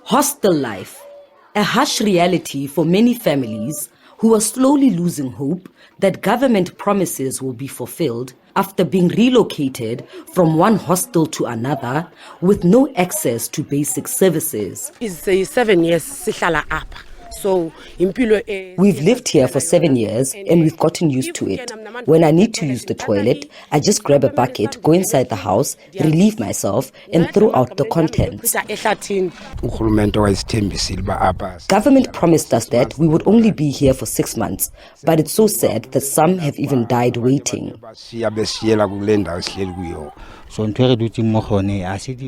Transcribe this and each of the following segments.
Hostel life, a harsh reality for many families who are slowly losing hope that government promises will be fulfilled after being relocated from one hostel to another with no access to basic services. It's 7 years sihlala apha. So We've lived here for 7 years and we've gotten used to it. When I need to use the toilet, I just grab a bucket, go inside the house, relieve myself and throw out the contents. Government promised us that we would only be here for 6 months, but it's so sad that some have even died waiting.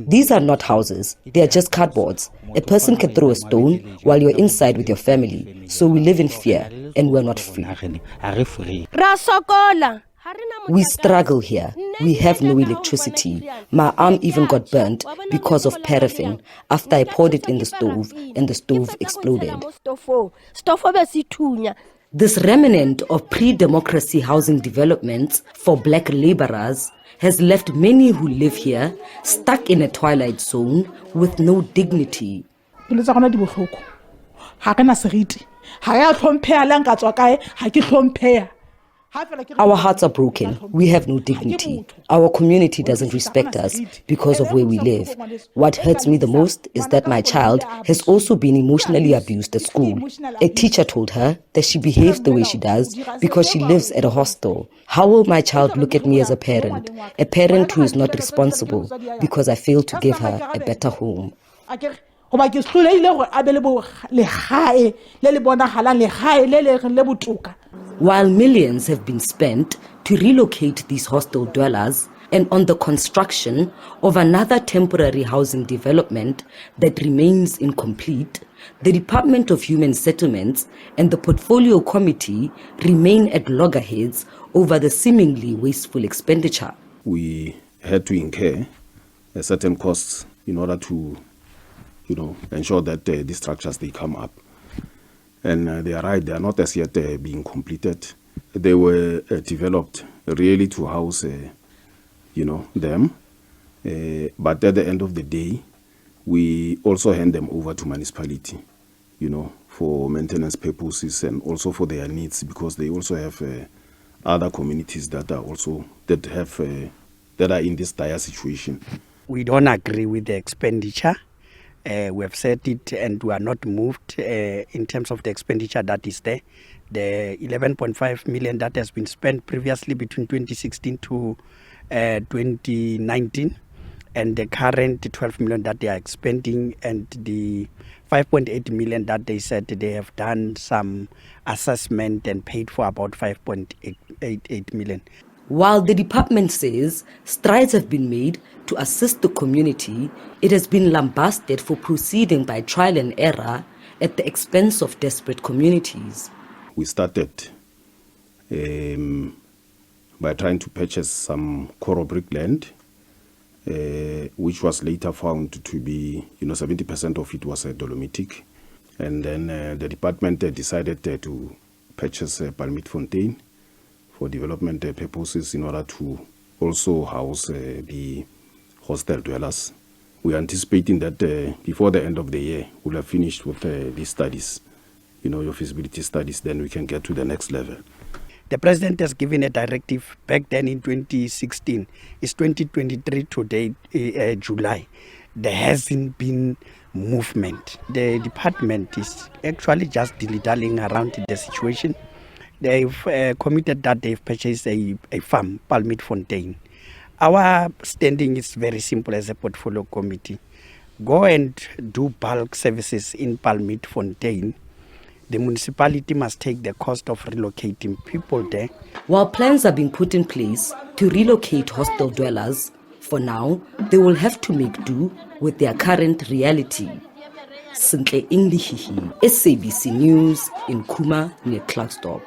These are not houses, they are just cardboards. A person can throw a stone while you're inside with your family, so we live in fear and we're not free. We struggle here. We have no electricity. My arm even got burnt because of paraffin after I poured it in the stove and the stove exploded. This remnant of pre-democracy housing developments for black laborers has left many who live here stuck in a twilight zone with no dignity. Our hearts are broken. We have no dignity. Our community doesn't respect us because of where we live. What hurts me the most is that my child has also been emotionally abused at school. A teacher told her that she behaves the way she does because she lives at a hostel. How will my child look at me as a parent who is not responsible because I failed to give her a better home? While millions have been spent to relocate these hostel dwellers and on the construction of another temporary housing development that remains incomplete, the Department of Human Settlements and the Portfolio Committee remain at loggerheads over the seemingly wasteful expenditure. We had to incur certain costs in order to ensure that these structures, they come up. And they are right, they are not as yet being completed. They were developed really to house, them. But at the end of the day, we also hand them over to municipality, for maintenance purposes and also for their needs, because they also have other communities that are also that are in this dire situation. We don't agree with the expenditure. We have said it and we are not moved in terms of the expenditure that is there. The 11.5 million that has been spent previously between 2016 to 2019 and the current 12 million that they are expending and the 5.8 million that they said they have done some assessment and paid for about 5.88 million. While the department says strides have been made to assist the community, it has been lambasted for proceeding by trial and error at the expense of desperate communities. We started by trying to purchase some coral brick land, which was later found to be, 70% of it was dolomitic. And then the department decided to purchase a palmite fontaine for development purposes in order to also house the hostel dwellers. We are anticipating that before the end of the year, we'll have finished with these studies, your feasibility studies, then we can get to the next level. The president has given a directive back then in 2016. It's 2023 today, July. There hasn't been movement. The department is actually just dilly-dallying around the situation. They've committed that they've purchased a farm, Palmite Fontaine. Our standing is very simple as a portfolio committee. Go and do bulk services in Palmite Fontaine. The municipality must take the cost of relocating people there. While plans are being put in place to relocate hostel dwellers, for now, they will have to make do with their current reality. Sintle Inglihihi, SABC News in Khuma near Clarksdorp.